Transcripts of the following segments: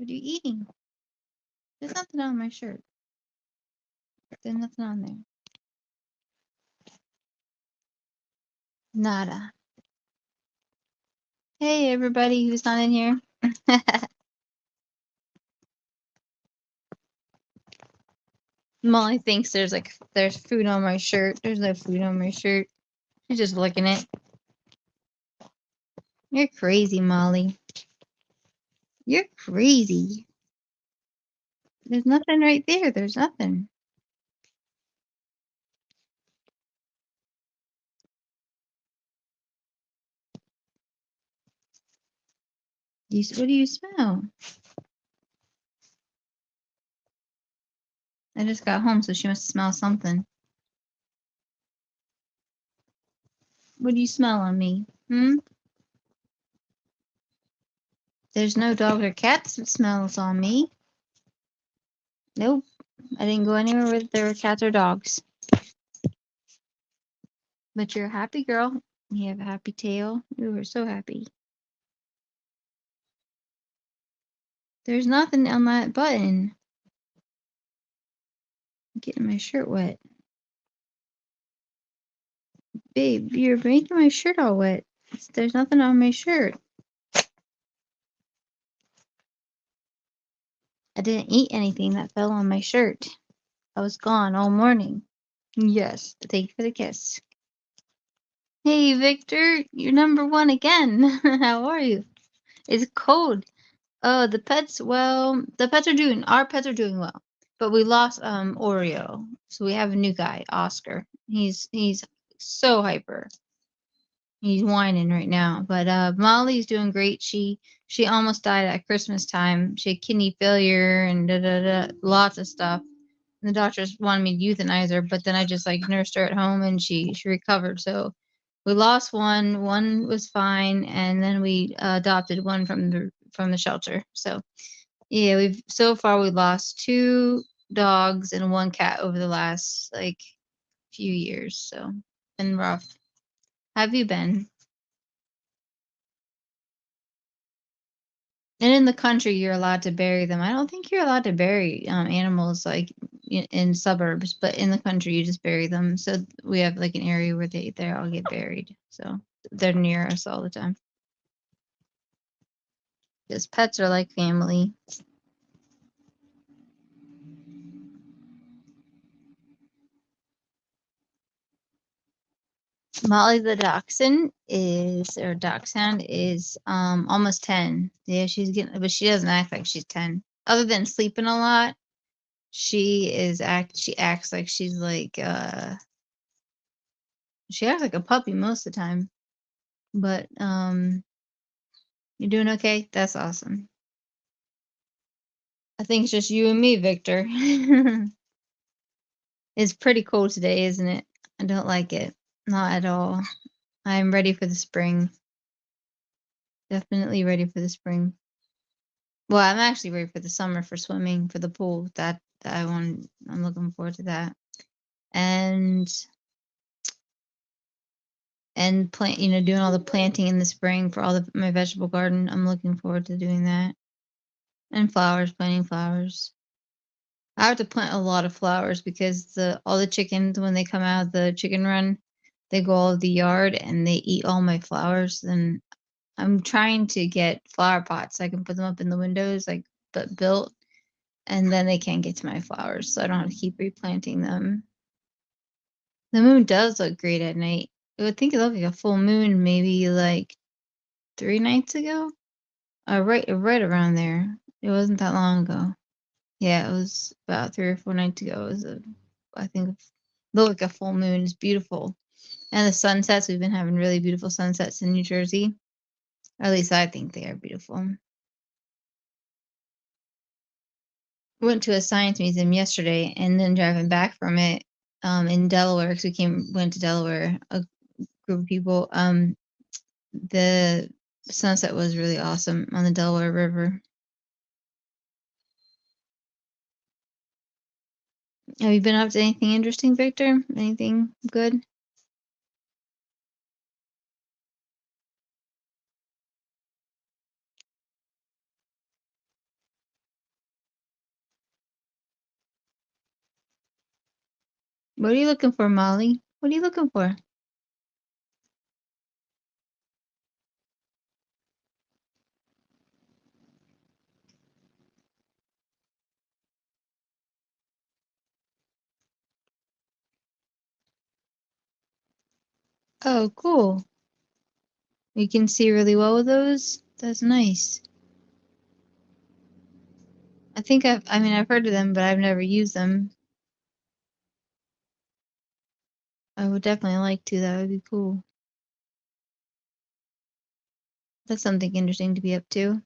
What are you eating? There's nothing on my shirt. There's nothing on there. Nada. Hey, everybody who's not in here. Molly thinks there's food on my shirt. There's no food on my shirt. She's just licking it. You're crazy, Molly. You're crazy. There's nothing right there. There's nothing. What do you smell? I just got home, so she must smell something. What do you smell on me? There's no dog or cat smells on me. Nope. I didn't go anywhere where there were cats or dogs. But you're a happy girl. You have a happy tail. You were so happy. There's nothing on that button. I'm getting my shirt wet. Babe, you're making my shirt all wet. There's nothing on my shirt. I didn't eat anything that fell on my shirt. I was gone all morning. Yes, thank you for the kiss. Hey, Victor, you're number one again. How are you? It's cold. Oh, the pets, well, our pets are doing well. But we lost Oreo. So we have a new guy, Oscar. He's so hyper. He's whining right now. But Molly's doing great. She almost died at Christmas time. She had kidney failure and lots of stuff. And the doctors wanted me to euthanize her, but then I just nursed her at home and she recovered. So we lost one. One was fine, and then we adopted one from the shelter. So yeah, we've lost 2 dogs and 1 cat over the last few years. So been rough. How have you been? And in the country, you're allowed to bury them. I don't think you're allowed to bury animals in suburbs, but in the country, you just bury them. So we have an area where they all get buried. So they're near us all the time. Because pets are like family. Molly the dachshund is almost 10. Yeah, but she doesn't act like she's 10. Other than sleeping a lot, she acts like she acts like a puppy most of the time. But you're doing okay? That's awesome. I think it's just you and me, Victor. It's pretty cold today, isn't it? I don't like it. Not at all. I'm ready for the spring. Definitely ready for the spring. Well, I'm actually ready for the summer for swimming, for the pool. That I want. I'm looking forward to that. And plant, doing all the planting in the spring for my vegetable garden. I'm looking forward to doing that. And planting flowers. I have to plant a lot of flowers because all the chickens, when they come out of the chicken run, they go all over the yard and they eat all my flowers. And I'm trying to get flower pots so I can put them up in the windows, but built, and then they can't get to my flowers, so I don't have to keep replanting them. The moon does look great at night. I would think it looked like a full moon maybe 3 nights ago. Right around there. It wasn't that long ago. Yeah, it was about 3 or 4 nights ago. I think it looked like a full moon. It's beautiful. And the sunsets, we've been having really beautiful sunsets in New Jersey. Or at least I think they are beautiful. Went to a science museum yesterday, and then driving back from it in Delaware, because we went to Delaware, a group of people. The sunset was really awesome on the Delaware River. Have you been up to anything interesting, Victor? Anything good? What are you looking for, Molly? What are you looking for? Oh, cool. You can see really well with those? That's nice. I mean, I've heard of them, but I've never used them. I would definitely like to. That would be cool. That's something interesting to be up to.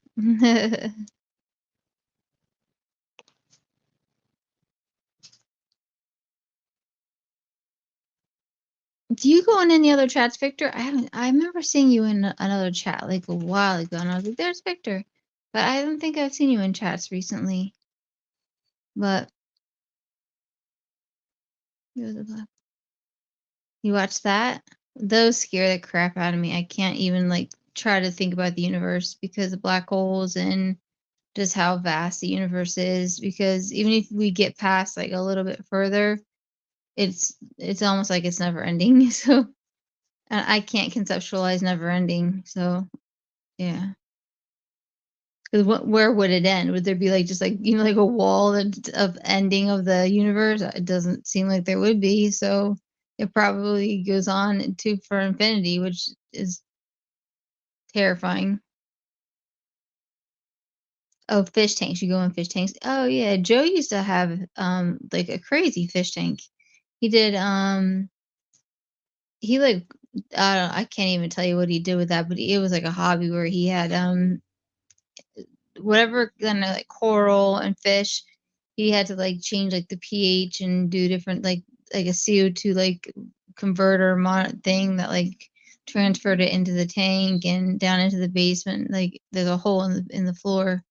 Do you go in any other chats, Victor? I haven't. I remember seeing you in another chat like a while ago, and I was like, "There's Victor," but I don't think I've seen you in chats recently. But you watched that? Those scare the crap out of me. I can't even like try to think about the universe because of black holes and just how vast the universe is. Because even if we get past like a little bit further, it's almost like it's never ending. So and I can't conceptualize never ending. So yeah. Because where would it end? Would there be like just like like a wall of ending of the universe? It doesn't seem like there would be. So it probably goes on to for infinity, which is terrifying. Oh, fish tanks. You go in fish tanks. Oh yeah, Joe used to have like a crazy fish tank. He did he like I can't even tell you what he did with that, but it was like a hobby where he had whatever kind of like coral and fish, he had to like change like the pH and do different like a CO2 like converter thing that like transferred it into the tank and down into the basement. Like there's a hole in the floor.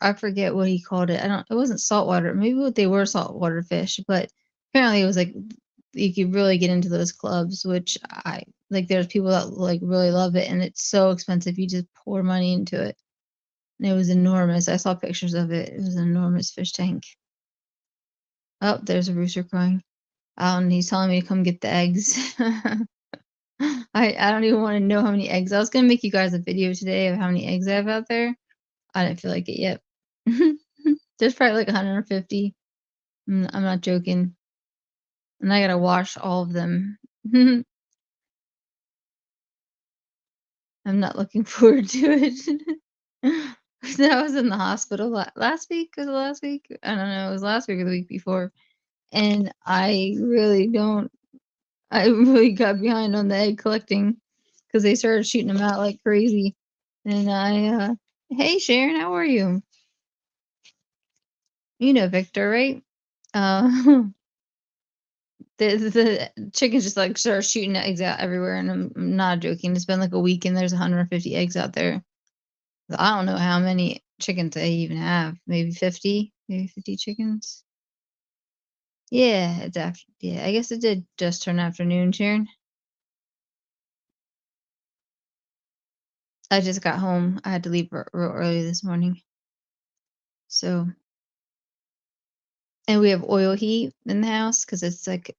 I forget what he called it. I don't. It wasn't saltwater. Maybe what they were saltwater fish, but apparently it was like you could really get into those clubs, which I like. There's people that like really love it, and it's so expensive. You just pour money into it. And it was enormous. I saw pictures of it. It was an enormous fish tank. Oh, there's a rooster crowing. And he's telling me to come get the eggs. I don't even want to know how many eggs. I was gonna make you guys a video today of how many eggs I have out there. I didn't feel like it yet. There's probably like 150. I'm not joking. And I gotta wash all of them. I'm not looking forward to it. I was in the hospital last week. Was it last week? I don't know. It was last week or the week before. And I really got behind on the egg collecting because they started shooting them out like crazy. And hey Sharon, how are you? You know Victor, right? Uh, the chickens just like start shooting eggs out everywhere, and I'm not joking. It's been like a week, and there's 150 eggs out there. I don't know how many chickens they even have. Maybe 50, maybe 50 chickens. Yeah, it's after. Yeah, I guess it did just turn afternoon, Sharon. I just got home. I had to leave real early this morning. So, and we have oil heat in the house because it's like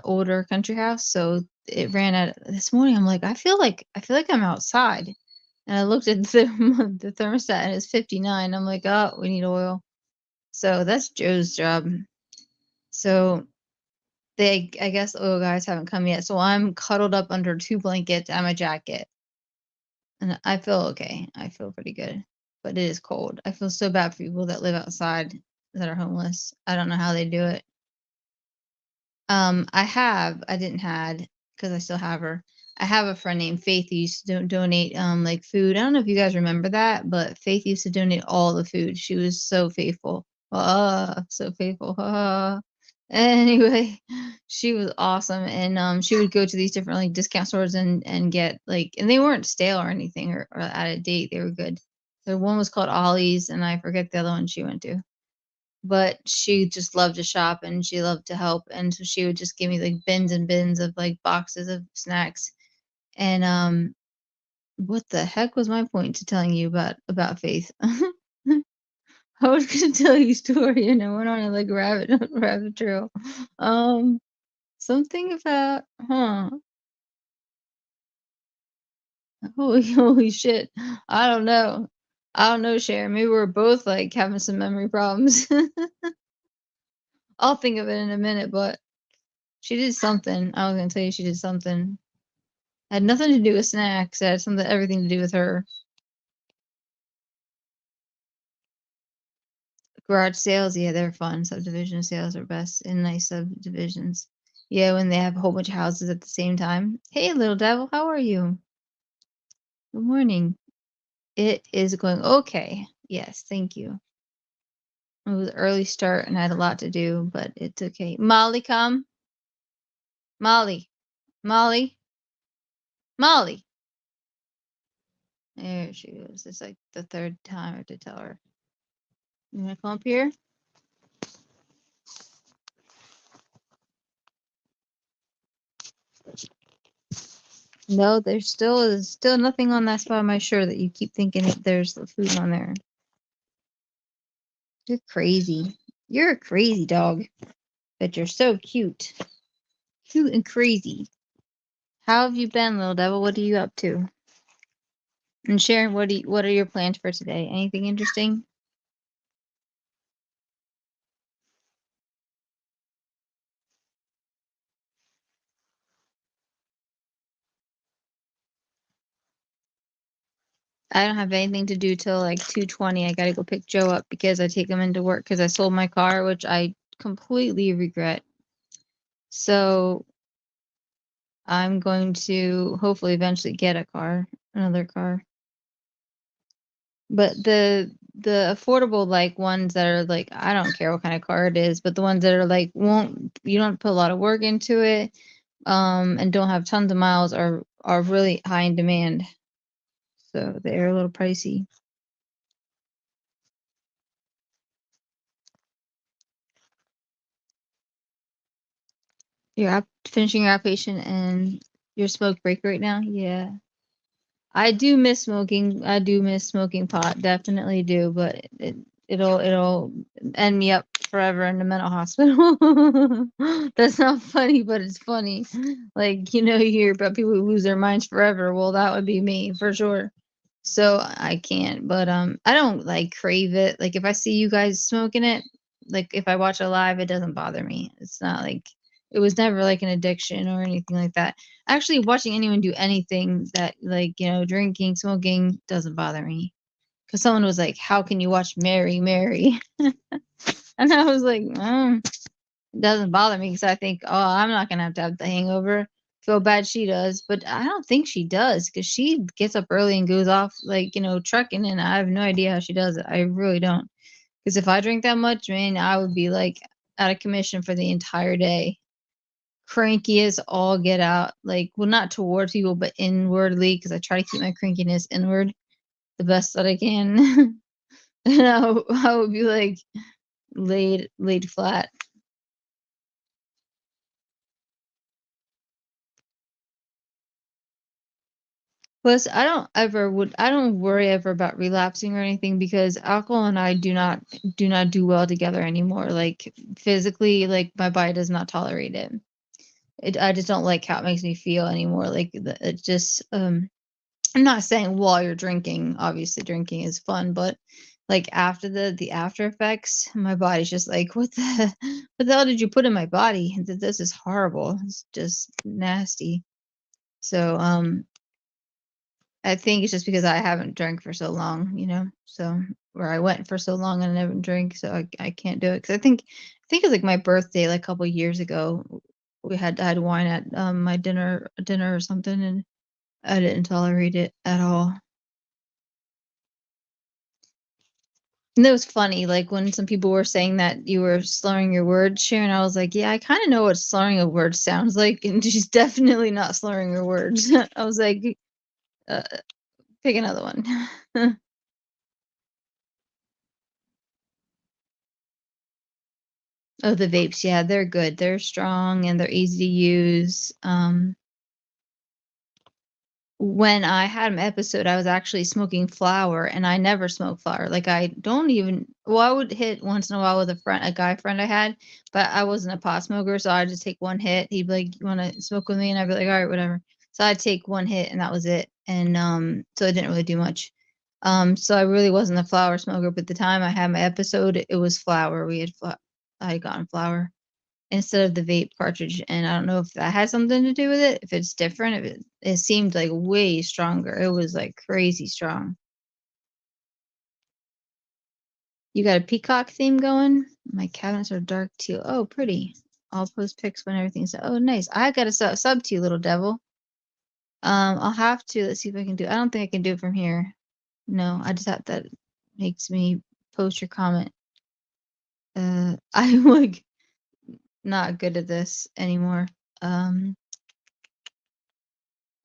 older country house. So it ran out this morning. I'm like, I feel like I'm outside. And I looked at the thermostat and it's 59. I'm like, oh, we need oil. So that's Joe's job. So I guess oil guys haven't come yet. So I'm cuddled up under two blankets and my jacket. And I feel okay. I feel pretty good. But it is cold. I feel so bad for people that live outside that are homeless. I don't know how they do it. I didn't had because I still have her. I have a friend named Faith who used to donate like food. I don't know if you guys remember that, but Faith used to donate all the food. She was so faithful. So faithful. Anyway, she was awesome, and she would go to these different like discount stores and get like, and they weren't stale or anything or out of date. They were good. The one was called Ollie's, and I forget the other one she went to, but she just loved to shop and she loved to help, and so she would just give me like bins and bins of like boxes of snacks. And what the heck was my point to telling you about Faith? I was gonna tell you a story and I went on a like rabbit trail. Um, something about holy shit. I don't know. I don't know, Sharon. Maybe we're both like having some memory problems. I'll think of it in a minute, but she did something. I was gonna tell you she did something. Had nothing to do with snacks. It had something everything to do with her. Garage sales, yeah, they're fun. Subdivision sales are best in nice subdivisions. Yeah, when they have a whole bunch of houses at the same time. Hey, little devil, how are you? Good morning. It is going okay. Yes, thank you. It was an early start and I had a lot to do, but it's okay. Molly, come. Molly. Molly. Molly. There she goes. It's like the third time I have to tell her. You wanna come up here? No, there's still nothing on that spot of my shirt that you keep thinking that there's the food on there. You're crazy. You're a crazy dog, but you're so cute. Cute and crazy. How have you been, little devil? What are you up to? And Sharon, what are your plans for today? Anything interesting? I don't have anything to do till like 2:20. I gotta go pick Joe up because I take him into work because I sold my car, which I completely regret. So I'm going to hopefully eventually get a car, another car. But the affordable like ones that are like I don't care what kind of car it is, but the ones that are like won't you don't put a lot of work into it, and don't have tons of miles are really high in demand. So they're a little pricey. You're finishing your outpatient and your smoke break right now? Yeah. I do miss smoking. I do miss smoking pot. Definitely do, but it'll end me up forever in the mental hospital. That's not funny, but it's funny. Like, you hear about people who lose their minds forever. Well, that would be me for sure. So I can't, but I don't like crave it. Like if I see you guys smoking it, like if I watch it live, it doesn't bother me. It's not like it was never like an addiction or anything like that. Actually, watching anyone do anything that like, drinking, smoking doesn't bother me. Cause someone was like, "How can you watch Mary, Mary?" And I was like, it doesn't bother me because I think, oh, I'm not gonna have the hangover. Feel bad she does, but I don't think she does because she gets up early and goes off like trucking, and I have no idea how she does it. I really don't. Because if I drink that much, man, I would be like out of commission for the entire day. Cranky as all get out. Like, well, not towards people, but inwardly, because I try to keep my crankiness inward the best that I can. And I would be like laid flat. Plus, I don't worry ever about relapsing or anything because alcohol and I do not do well together anymore. Like physically, like my body does not tolerate it. I just don't like how it makes me feel anymore. Like it just I'm not saying while you're drinking, obviously drinking is fun, but like after the after effects, my body's just like, what the hell did you put in my body? This is horrible. It's just nasty. So I think it's just because I haven't drank for so long. So where I went for so long and I never drink, so I can't do it. Because I think it was like my birthday, like a couple years ago. I had wine at my dinner or something, and I didn't tolerate it at all. And it was funny, like when some people were saying that you were slurring your words, Sharon. I was like, yeah, I kind of know what slurring a word sounds like, and she's definitely not slurring her words. I was like, uh, pick another one. Oh, the vapes, yeah, they're good. They're strong and they're easy to use. when I had an episode, I was actually smoking flower, and I never smoke flower. Like I don't even. Well, I would hit once in a while with a guy friend I had, but I wasn't a pot smoker, so I'd just take one hit. He'd be like, "You want to smoke with me?" And I'd be like, "All right, whatever." So I'd take one hit, and that was it. And so I didn't really do much. So I really wasn't a flower smoker. But the time I had my episode, it was flower. I had gotten flower instead of the vape cartridge, and I don't know if that has something to do with it, if it's different, if it seemed like way stronger. It was like crazy strong. You got a peacock theme going? My cabinets are dark teal. Oh, pretty. I'll post pics when everything's oh nice. I got a sub to you, little devil. I'll have to let's see if I can do. I don't think I can do it from here. No, I just have that makes me post your comment. I'm like not good at this anymore. Um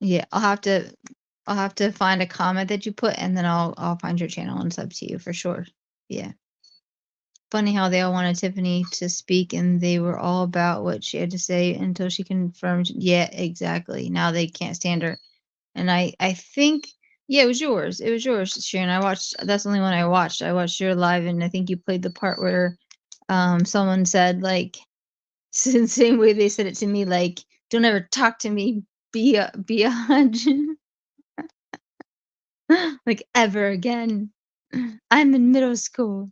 Yeah, I'll have to find a comment that you put, and then I'll find your channel and sub to you for sure. Yeah. Funny how they all wanted Tiffany to speak, and they were all about what she had to say until she confirmed. Yeah, exactly. Now they can't stand her. And I think yeah, it was yours. It was yours, Sharon. I watched. That's the only one I watched. I watched your live, and I think you played the part where someone said like same way they said it to me, like, don't ever talk to me beyond like ever again. I'm in middle school.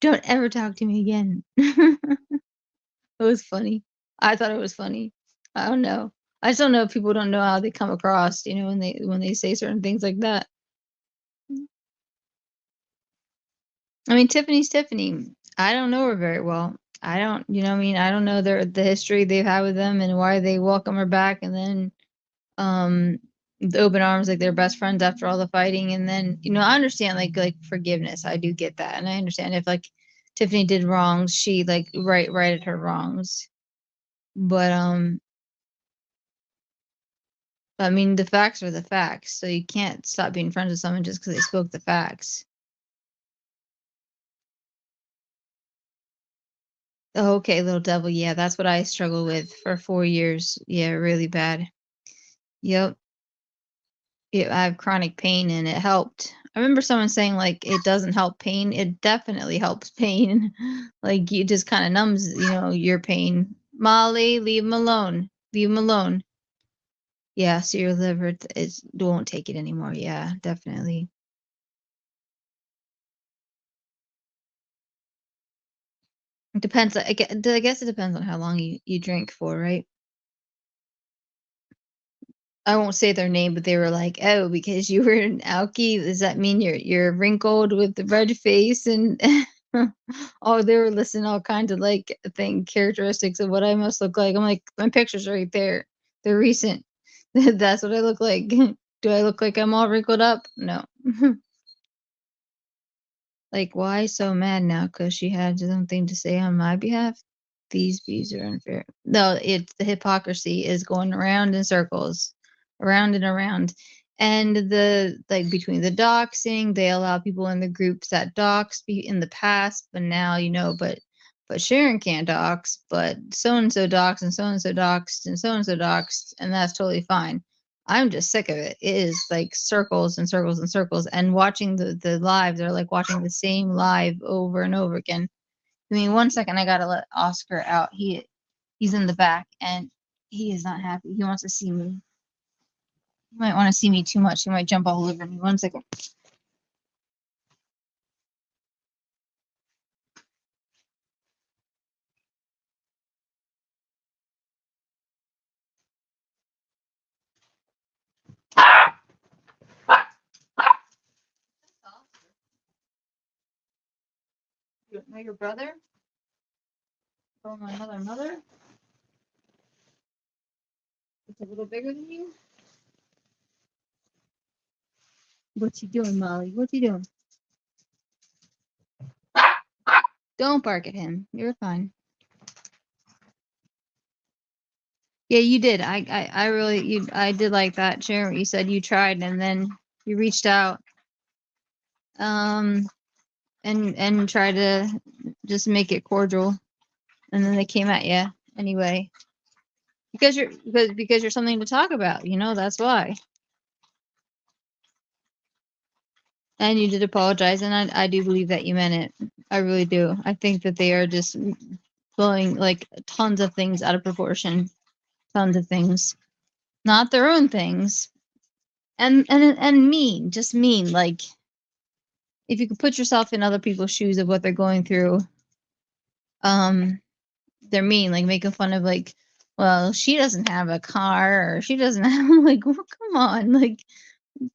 Don't ever talk to me again. It was funny. I thought it was funny. I don't know. I just don't know if people don't know how they come across, when they say certain things like that. I mean, Tiffany's Tiffany. I don't know her very well. I don't, what I mean, I don't know the history they've had with them and why they welcome her back, and then um the open arms like they're best friends after all the fighting. And then I understand like forgiveness. I do get that, and I understand if like Tiffany did wrongs, she like righted her wrongs. But I mean, the facts are the facts, so you can't stop being friends with someone just because they spoke the facts. Oh, okay, little devil. Yeah, that's what I struggled with for 4 years. Yeah, really bad. Yep. Yeah, I have chronic pain, and it helped. I remember someone saying like it doesn't help pain. It definitely helps pain. Like you just kind of numbs, your pain. Molly, leave him alone. Leave him alone. Yeah, so your liver is won't take it anymore. Yeah, definitely. It depends. I guess it depends on how long you drink for, right? I won't say their name, but they were like, "Oh, because you were an alky, does that mean you're wrinkled with the red face?" And oh, they were listing all kinds of like thing characteristics of what I must look like. I'm like, my pictures are right there. They're recent. That's what I look like. Do I look like I'm all wrinkled up? No. Like, why so mad now? Because she had something to say on my behalf? These bees are unfair. No, it's the hypocrisy is going around in circles, around and around. And like between the doxing, they allow people in the groups that dox in the past, but now, but Sharon can't dox, but so and so doxed, and so and so doxed, and so and so doxed, and that's totally fine. I'm just sick of it. It is like circles and circles and circles. And watching the live, they're like watching the same live over and over again. I mean, one second, I gotta let Oscar out. He's in the back, and he is not happy. He wants to see me. He might want to see me too much. He might jump all over me. One second. You know your brother? Or my mother? It's a little bigger than you. What's he doing, Molly? What's he doing? Don't bark at him. You're fine. Yeah, you did. I really I did like that, Sharon. You said you tried, and then you reached out, um, and tried to just make it cordial, and then they came at you anyway. Because you're something to talk about. That's why. And you did apologize, and I do believe that you meant it. I really do. I think that they are just blowing like tons of things out of proportion. Tons of things. Not their own things. And mean, just mean. Like, if you could put yourself in other people's shoes of what they're going through, they're mean, like making fun of like, well, she doesn't have a car, or she doesn't have like, well, come on, like,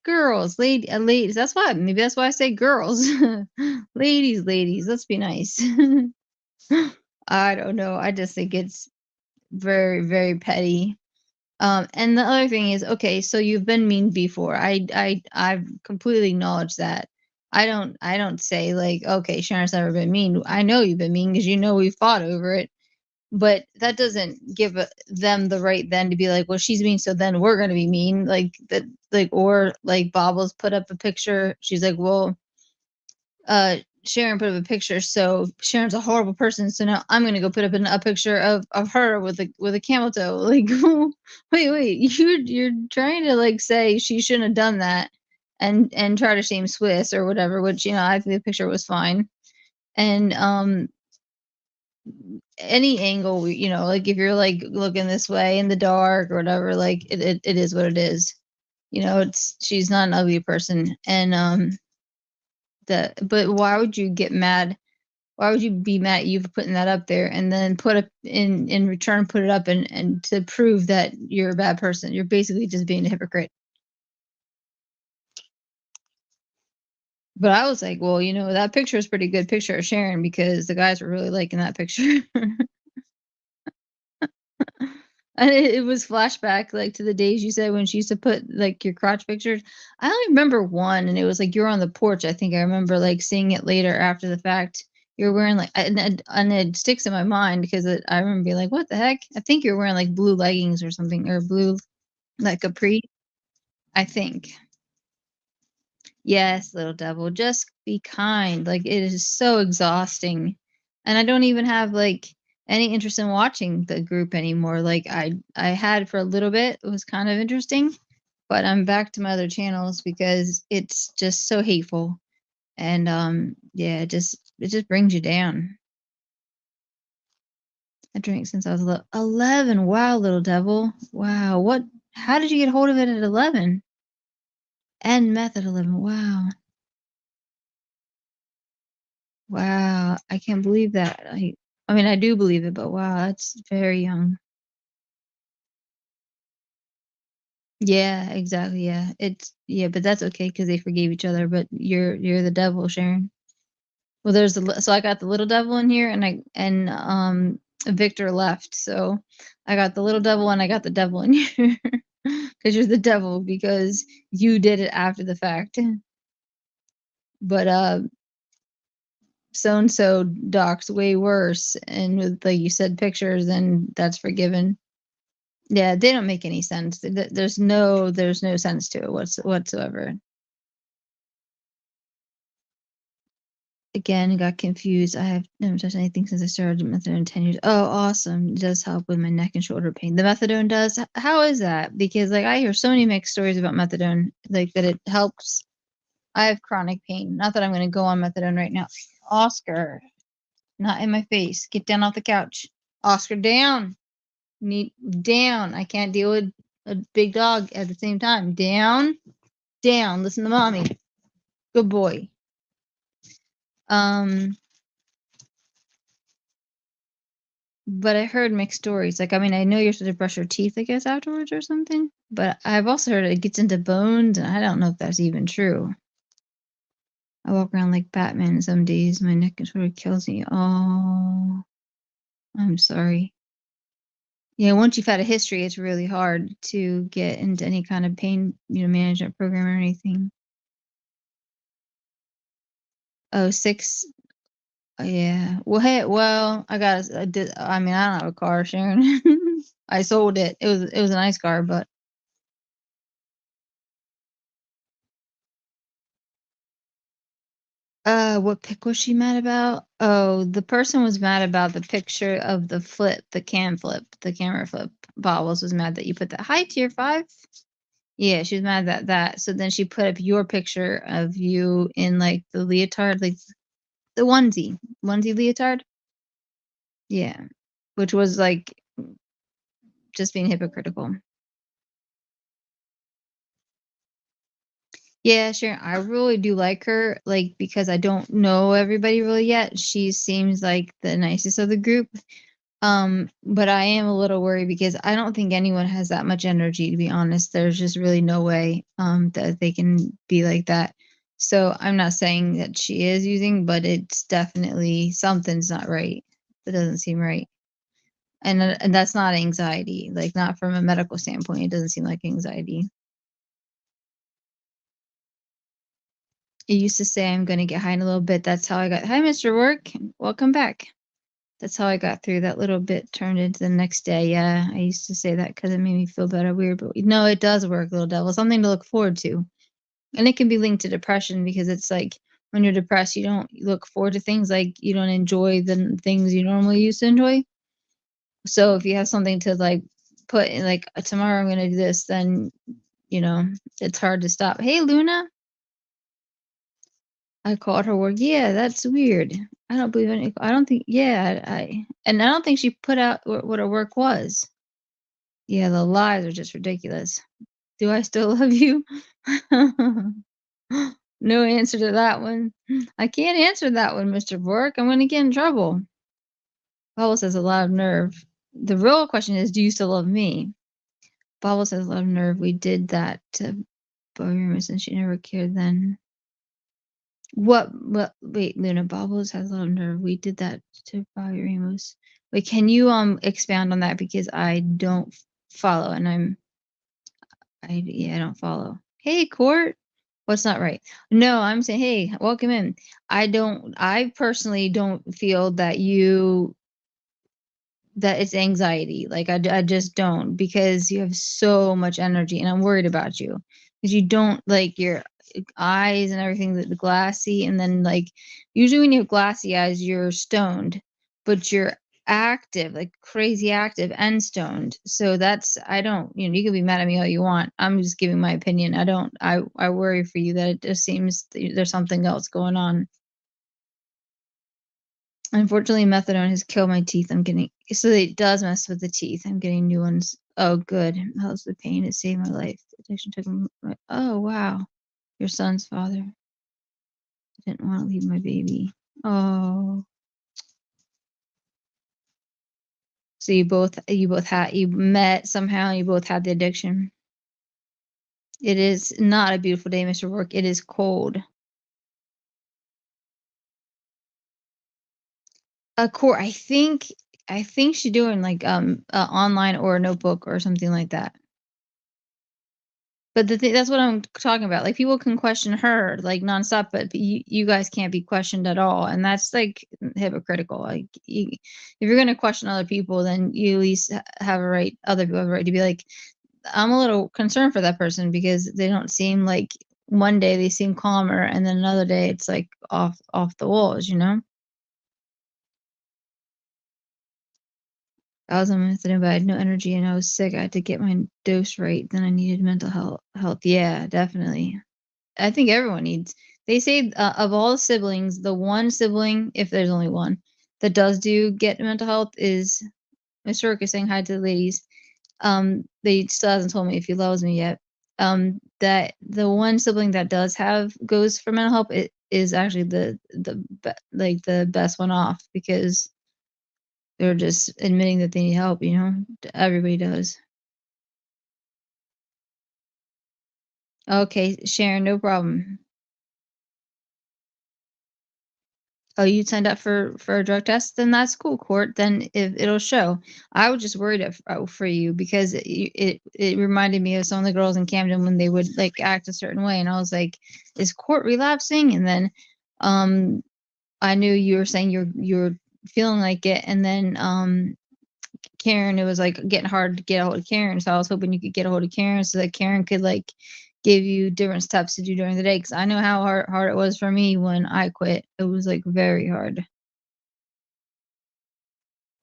girls, ladies. That's why, maybe that's why I say girls. Ladies, let's be nice. I don't know. I just think it's very, very petty. And the other thing is, okay, so you've been mean before. I've completely acknowledged that. I don't say like, okay, Sharon's never been mean. I know you've been mean because you know we fought over it. But that doesn't give them the right then to be like, well, she's mean, so then we're gonna be mean, like that, like, or like Bobbles put up a picture. She's like, well, Sharon put up a picture, so Sharon's a horrible person. So now I'm gonna go put up a picture of her with a camel toe. Like, wait, you're trying to like say she shouldn't have done that, and try to shame Swiss or whatever. Which, I think the picture was fine. And any angle, like if you're like looking this way in the dark or whatever, like it is what it is. She's not an ugly person. And but why would you get mad? Why would you be mad at you for putting that up there, and then put up in return, put it up and to prove that you're a bad person? You're basically just being a hypocrite. But I was like, well, that picture is pretty good picture of Sharon, because the guys were really liking that picture. And it was flashback, like, to the days you said when she used to put, like, your crotch pictures. I only remember one, and it was, like, you're on the porch. I think I remember, like, seeing it later after the fact. You're wearing, like, and it sticks in my mind because I remember being like, "What the heck?" I think you're wearing, like, blue leggings or something, or blue, like, capri, I think. Yes, little devil, just be kind. Like, it is so exhausting. And I don't even have like any interest in watching the group anymore. Like, I had for a little bit. It was kind of interesting, but I'm back to my other channels because it's just so hateful. And yeah, it just brings you down. I drank since I was 11. Wow, little devil. Wow. How did you get hold of it at 11? And meth at 11. Wow. Wow, I can't believe that. I mean, I do believe it, but wow, that's very young. Yeah, exactly. Yeah, but that's okay because they forgave each other. But you're the devil, Sharon. Well, so I got the little devil in here, Victor left, so I got the little devil and I got the devil in here because you're the devil because you did it after the fact. But so and so doc's way worse, and with, like you said, pictures, and that's forgiven. Yeah, they don't make any sense. There's no sense to it whatsoever. Again, I got confused. I have never touched anything since I started methadone in 10 years. Oh, awesome. It does help with my neck and shoulder pain. The methadone does? How is that? Because like I hear so many mixed stories about methadone, like that it helps. I have chronic pain. Not that I'm going to go on methadone right now. Oscar, not in my face. Get down off the couch. Oscar, down. Down. I can't deal with a big dog at the same time. Down. Down. Listen to mommy. Good boy. Um, but I heard mixed stories. Like, I mean, I know you're supposed to brush your teeth, I guess, afterwards or something. But I've also heard it gets into bones, and I don't know if that's even true. I walk around like Batman some days. My neck sort of kills me. Oh, I'm sorry. Yeah, once you've had a history, it's really hard to get into any kind of pain, management program or anything. Oh, 6. Yeah. Well, hey, I got. I mean, I don't have a car, Sharon. I sold it. It was a nice car, but what pic was she mad about? Oh, the person was mad about the picture of the flip, the camera flip. Bobbles was mad that you put that. Hi, tier 5. Yeah, she was mad at that. So then she put up your picture of you in, like, the leotard, like, the onesie leotard. Yeah, which was, like, just being hypocritical. Yeah, sure. I really do like her, like, because I don't know everybody really yet. She seems like the nicest of the group. But I am a little worried because I don't think anyone has that much energy, to be honest. There's just really no way that they can be like that. So I'm not saying that she is using, but it's definitely something's not right. It doesn't seem right. And that's not anxiety, like not from a medical standpoint. It doesn't seem like anxiety. It used to say I'm gonna get high in a little bit. That's how I got. Hi, Mr. Work. Welcome back. That's how I got through that little bit turned into the next day. Yeah, I used to say that because it made me feel better. Weird, but no, it does work, little devil. Something to look forward to. And it can be linked to depression because it's like when you're depressed, you don't look forward to things, like you don't enjoy the things you normally used to enjoy. So if you have something to like put in, like tomorrow I'm gonna do this, then you know it's hard to stop. Hey, Luna, I called her work. Yeah, that's weird. I don't believe any. I don't think. Yeah, I don't think she put out what her work was. Yeah, the lies are just ridiculous. Do I still love you? No answer to that one. I can't answer that one, Mr. Bork. I'm gonna get in trouble. Bubbles has a lot of nerve. The real question is, do you still love me? Bubbles has a lot of nerve. We did that to Bowie and she never cared then. What wait, Luna, Bubbles has a lot of nerve. We did that to Bobby Ramos. Wait, can you expand on that because I don't follow and I don't follow. Hey, Court. What's not right? No, I'm saying, hey, welcome in. I personally don't feel that that it's anxiety. Like I just don't because you have so much energy and I'm worried about you because you don't like your eyes and everything the glassy and then like usually when you have glassy eyes you're stoned but you're active like crazy active and stoned so that's I don't you can be mad at me all you want I'm just giving my opinion I worry for you that it just seems there's something else going on. Unfortunately, methadone has killed my teeth. I'm getting so it does mess with the teeth. I'm getting new ones. Oh, good. How's the pain? It saved my life. The addiction took my. Oh, wow. Your son's father. I didn't want to leave my baby. Oh, so you met somehow. You both had the addiction. It is not a beautiful day, Mr. Work. It is cold. A core. I think she's doing like online or a notebook or something like that. But that's what I'm talking about. Like people can question her like nonstop, but you guys can't be questioned at all, and that's like hypocritical. Like if you're gonna question other people, then you at least have a right. Other people have a right to be like, I'm a little concerned for that person because they don't seem like one day they seem calmer, and then another day it's like off the walls. I was on methadone, but I had no energy and I was sick. I had to get my dose right. Then I needed mental health. Yeah, definitely. I think everyone needs. They say of all the siblings, the one sibling, if there's only one, that does do get mental health is Mr. Rook is saying hi to the ladies. They still hasn't told me if he loves me yet. That the one sibling that does have goes for mental health it is actually like the best one off because they're just admitting that they need help. Everybody does. Okay, Sharon, no problem. Oh, you signed up for a drug test? Then that's cool, Court. Then if it'll show. I was just worried for you because it reminded me of some of the girls in Camden when they would like act a certain way, and I was like, is Court relapsing? And then, I knew you were saying you're feeling like it, and then Karen, it was like getting hard to get a hold of Karen. So I was hoping you could get a hold of Karen so that Karen could like give you different steps to do during the day. Cause I know how hard it was for me when I quit. It was like very hard.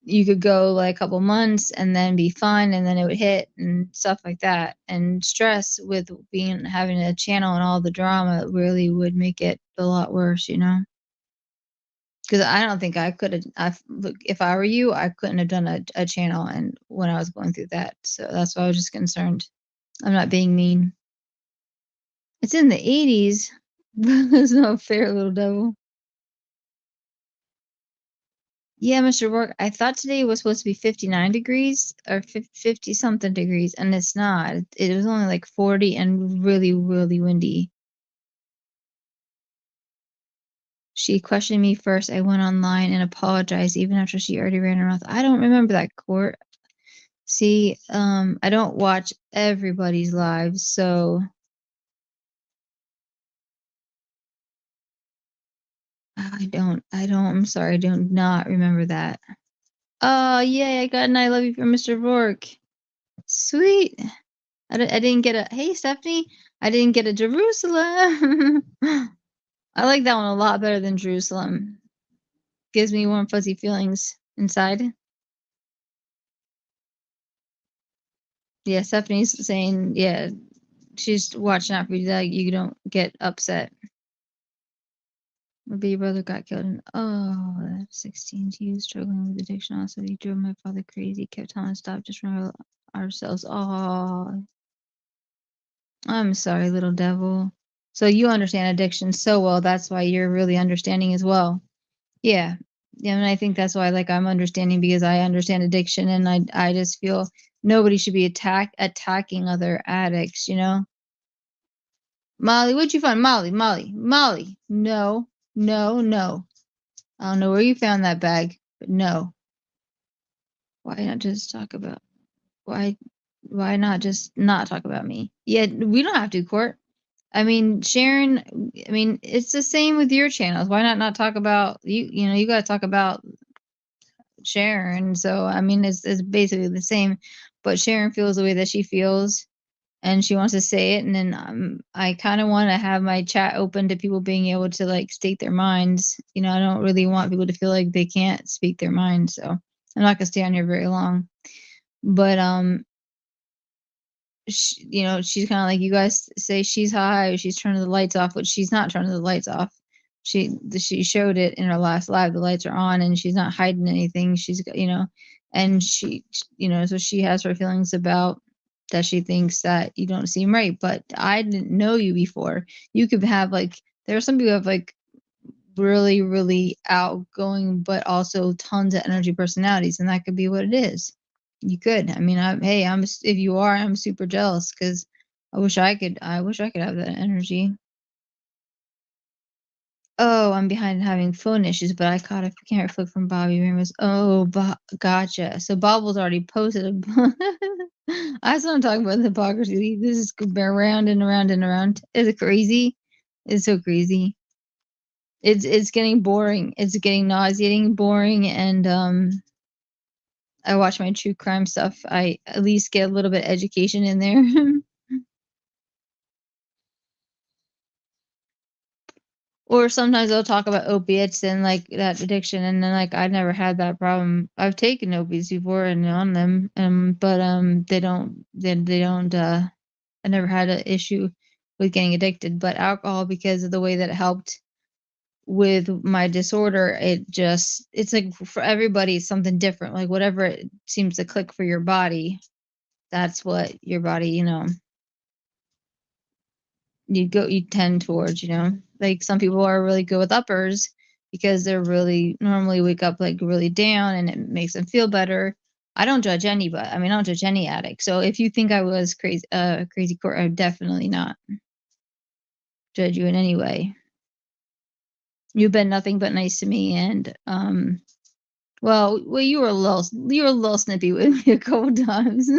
you could go like a couple months and then be fine and then it would hit and stuff like that. And stress with being having a channel and all the drama really would make it a lot worse, you know? Because I don't think I could have. Look, if I were you, I couldn't have done a channel and when I was going through that. So that's why I was just concerned. I'm not being mean. It's in the 80s. That's not fair, little devil. Yeah, Mr. Work, I thought today was supposed to be 59 degrees or 50 something degrees, and it's not. It was only like 40 and really, really windy. She questioned me first. I went online and apologized even after she already ran her mouth. I don't remember that court. See, I don't watch everybody's lives, so I'm sorry, I do not remember that. Oh, yay, I got an I love you from Mr. Rourke. Sweet. I didn't get a, hey, Stephanie, I didn't get a Jerusalem. I like that one a lot better than Jerusalem. Gives me warm, fuzzy feelings inside. Yeah, Stephanie's saying, yeah, she's watching out for you that you don't get upset. My baby brother got killed in, oh, 16. He was struggling with addiction. Also, he drove my father crazy. Kept telling us stop, just remember ourselves. Oh, I'm sorry, little devil. So you understand addiction so well. That's why you're really understanding as well. Yeah. Yeah, and I think that's why like I'm understanding because I understand addiction and I just feel nobody should be attacking other addicts, you know? Molly, what'd you find? Molly. No, no, no. I don't know where you found that bag, but no. Why not just talk about why why not just not talk about me? Yeah, we don't have to, Court. I mean, Sharon, I mean, it's the same with your channels. Why not talk about you, you know, you got to talk about Sharon. So, I mean, it's basically the same, but Sharon feels the way that she feels and she wants to say it. And then I kind of want to have my chat open to people being able to like state their minds. You know, I don't really want people to feel like they can't speak their mind. So I'm not going to stay on here very long, but, you know, she's kind of like you guys say she's high, she's turning the lights off, but she's not turning the lights off. She showed it in her last live. The lights are on, and she's not hiding anything. She's you know, and she you know, so she has her feelings about that. She thinks that you don't seem right, but I didn't know you before. You could have like there are some people who have like really really outgoing, but also tons of energy personalities, and that could be what it is. You could. I mean, hey, if you are, I'm super jealous because I wish I could have that energy. Oh, I'm behind having phone issues, but I caught a camera flip from Bobby Ramos. Oh, gotcha. So Bob was already posted. That's what I'm talking about, the hypocrisy. This is going around and around and around. Is it crazy? It's so crazy. It's getting boring. It's getting nauseating, boring, and I watch my true crime stuff. I at least get a little bit of education in there. Or sometimes they'll talk about opiates and like that addiction, and then like I never had that problem. I've taken opiates before and on them, but they don't. I never had an issue with getting addicted, but alcohol because of the way that it helped with my disorder, it's like for everybody it's something different. Like whatever it seems to click for your body, that's what your body, you know, you tend towards, you know. Like some people are really good with uppers because they're really normally wake up like really down and it makes them feel better. I don't judge anybody. I mean, I don't judge any addict. So if you think I was crazy court, I would definitely not judge you in any way. You've been nothing but nice to me, and well, you were a little snippy with me a couple times,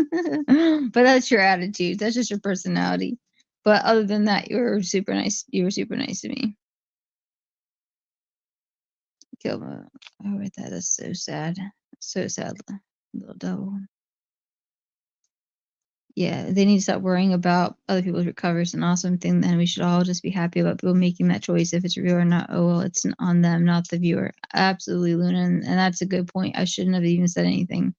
but that's your attitude. That's just your personality. But other than that, you were super nice. You were super nice to me. Kill I read that. That's so sad. So sad. Little devil. Yeah, they need to stop worrying about other people's recovery. It's an awesome thing. Then we should all just be happy about people making that choice if it's real or not. Oh well, it's on them, not the viewer. Absolutely, Luna, and that's a good point. I shouldn't have even said anything.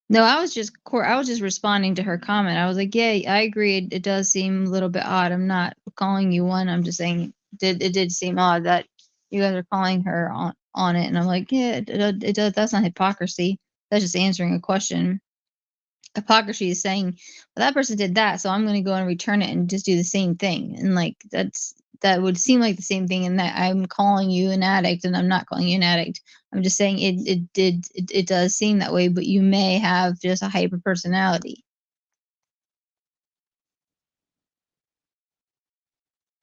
No, I was just responding to her comment. I was like, yeah, I agree. It does seem a little bit odd. I'm not calling you one. I'm just saying it did seem odd that you guys are calling her on it. And I'm like, yeah, it does. That's not hypocrisy. That's just answering a question. Hypocrisy is saying, well, that person did that, so I'm going to go and return it and just do the same thing. And like that would seem like the same thing. And that I'm calling you an addict, and I'm not calling you an addict. I'm just saying it does seem that way, but you may have just a hyper personality.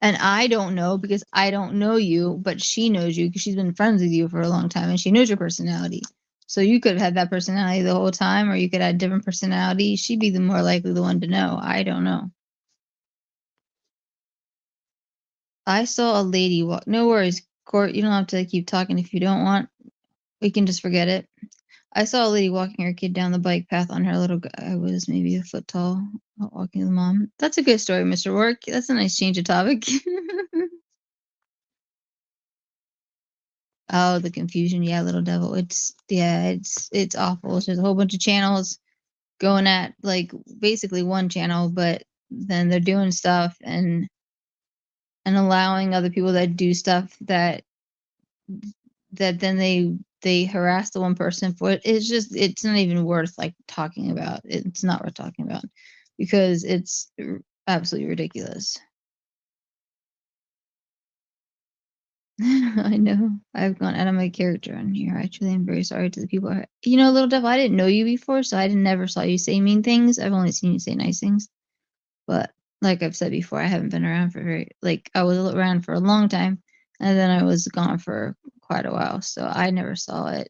And I don't know because I don't know you, but she knows you because she's been friends with you for a long time and she knows your personality. So you could have had that personality the whole time, or you could have a different personality. She'd be the more likely the one to know. I don't know. I saw a lady walk. No worries, Court. You don't have to keep talking if you don't want. We can just forget it. I saw a lady walking her kid down the bike path on her little guy was maybe a foot tall, walking the mom. That's a good story, Mr. Work. That's a nice change of topic. Oh, the confusion. Yeah, little devil. It's awful. There's a whole bunch of channels going at like basically one channel, but then they're doing stuff and allowing other people that do stuff that then they harass the one person for it. It's just it's not even worth like talking about. It's not worth talking about because it's absolutely ridiculous. I know. I've gone out of my character on here. I truly am very sorry to the people. You know, little devil, I didn't know you before, so I didn't never saw you say mean things. I've only seen you say nice things. But like I've said before, I haven't been around for very like I was around for a long time, and then I was gone for quite a while, so I never saw it.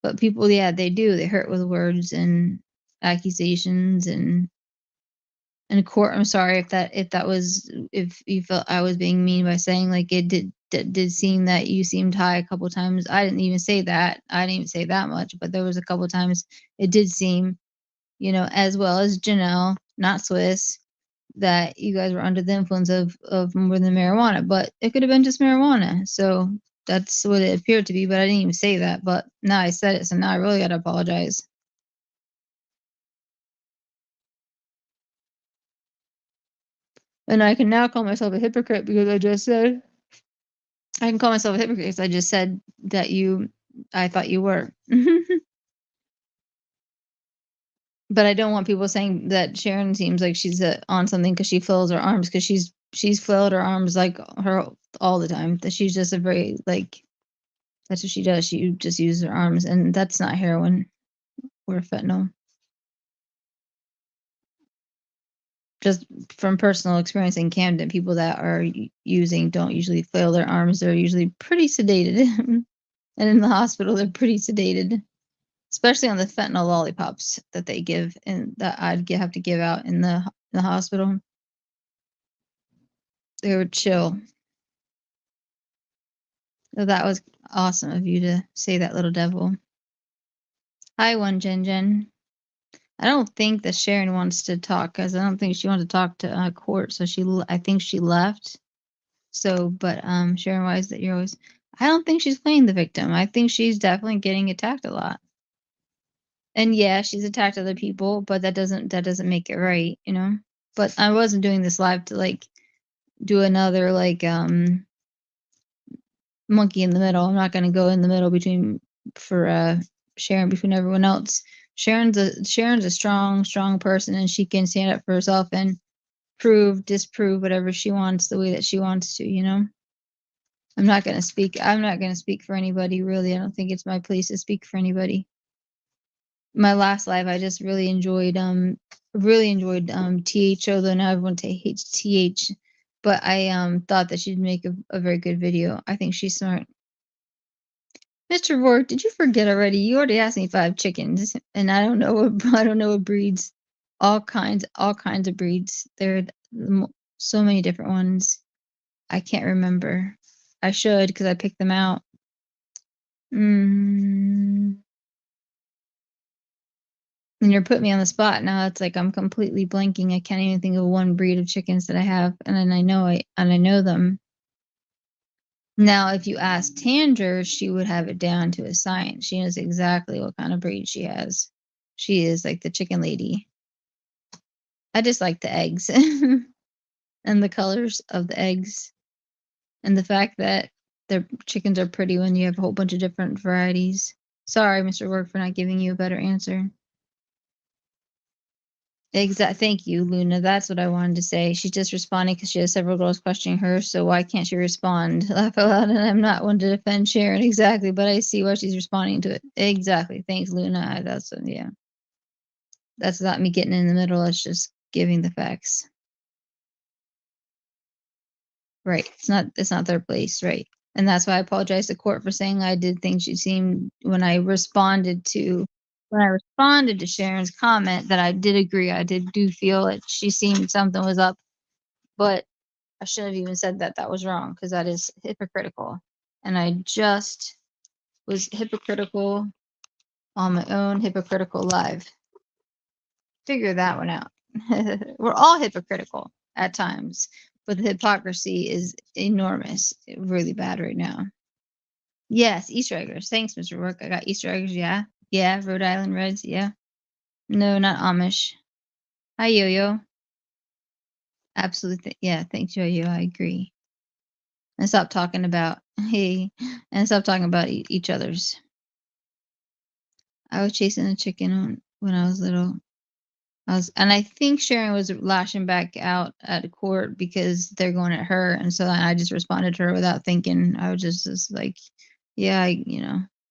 But people, yeah, they do. They hurt with words and accusations and court. I'm sorry if that was if you felt I was being mean by saying like it did seem that you seemed high a couple times. I didn't even say that. I didn't even say that much, but there was a couple times it did seem, as well as Janelle, not Swiss, that you guys were under the influence of more than marijuana, but it could have been just marijuana. So that's what it appeared to be, but I didn't even say that. But now I said it, so now I really got to apologize. And I can now call myself a hypocrite because I can call myself a hypocrite because I just said that I thought you were. But I don't want people saying that Sharon seems like she's on something because she flails her arms because she's flailed her arms like her all the time. That she's just a very like that's what she does. She just uses her arms, and that's not heroin or fentanyl. Just from personal experience in Camden, people that are using don't usually flail their arms. They're usually pretty sedated, and in the hospital, they're pretty sedated, especially on the fentanyl lollipops that they give and that have to give out in the hospital. They were chill. So that was awesome of you to say that, little devil. Hi, one Jen Jen. I don't think that Sharon wants to talk because I don't think she wanted to talk to Court. So I think she left. So, but Sharon Wise, that you're always. I don't think she's playing the victim. I think she's definitely getting attacked a lot. And yeah, she's attacked other people, but that doesn't make it right, you know. But I wasn't doing this live to like do another like monkey in the middle. I'm not going to go in the middle between for Sharon between everyone else. Sharon's a strong person, and she can stand up for herself and disprove whatever she wants the way that she wants to. I'm not going to speak. I'm not going to speak for anybody. Really, I don't think it's my place to speak for anybody. My last live, I just really enjoyed TH. Although now everyone hates TH, but I thought that she'd make a very good video. I think she's smart. Mr. Rourke, did you forget already? You already asked me if I have chickens, and I don't know I don't know what breeds. All kinds of breeds. There are so many different ones. I can't remember. I should because I picked them out. And you're putting me on the spot now. It's like I'm completely blanking. I can't even think of one breed of chickens that I have, and then I know them. Now, if you ask Tanger, she would have it down to a science. She knows exactly what kind of breed she has. She is like the chicken lady. I just like the eggs and the colors of the eggs and the fact that their chickens are pretty when you have a whole bunch of different varieties. Sorry, Mr. Work, for not giving you a better answer. Thank you, Luna. That's what I wanted to say. She's just responding because she has several girls questioning her, so why can't she respond? Laugh out loud, and I'm not one to defend Sharon exactly, but I see why she's responding to it. Exactly. Thanks, Luna. Yeah. That's not me getting in the middle. It's just giving the facts. Right. It's not their place, right? And that's why I apologize to court for saying I did think she seemed when I responded to Sharon's comment that I did agree. I do feel that she seemed something was up, but I shouldn't have even said that. That was wrong because that is hypocritical. And I just was hypocritical on my own hypocritical live. Figure that one out. We're all hypocritical at times, but the hypocrisy is enormous, really bad right now. Yes, Easter eggers. Thanks, Mr. Work. I got Easter eggers. Yeah. Yeah. Rhode Island Reds. Yeah. No, not Amish. Hi, Yo Yo. Absolutely. Yeah. Thanks, Yo Yo. I agree. And stop talking about, hey, and stop talking about each other's. I was chasing a chicken when I was little. And I think Sharon was lashing back out at court because they're going at her, and so I just responded to her without thinking. I was just like, yeah, I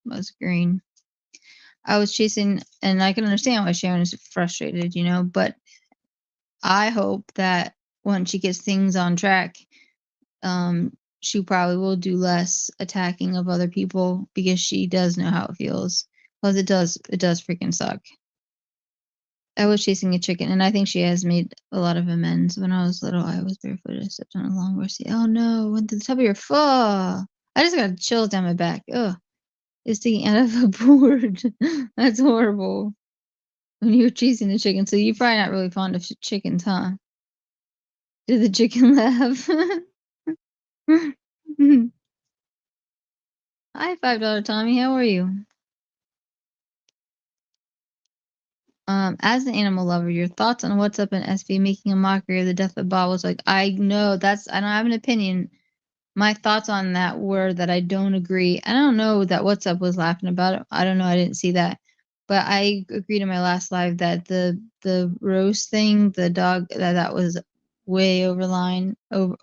was green. I was chasing, and I can understand why Sharon is frustrated, but I hope that when she gets things on track, she probably will do less attacking of other people because she does know how it feels. Because it does freaking suck. I was chasing a chicken, and I think she has made a lot of amends. When I was little, I was barefoot. I stepped on a long horsey. Oh no, went to the top of your foot. I just got chills down my back. Ugh. It's sticking out of a board. That's horrible. When you were chasing the chicken, so you're probably not really fond of chickens, huh? Did the chicken laugh? Hi, $5 Tommy. How are you? As an animal lover, your thoughts on what's up in SV making a mockery of the death of Bob was like, I know I don't have an opinion. My thoughts on that were that I don't agree. I don't know that What's Up was laughing about it. I don't know. I didn't see that. But I agreed in my last live that the roast thing, the dog, that was way over the line. Not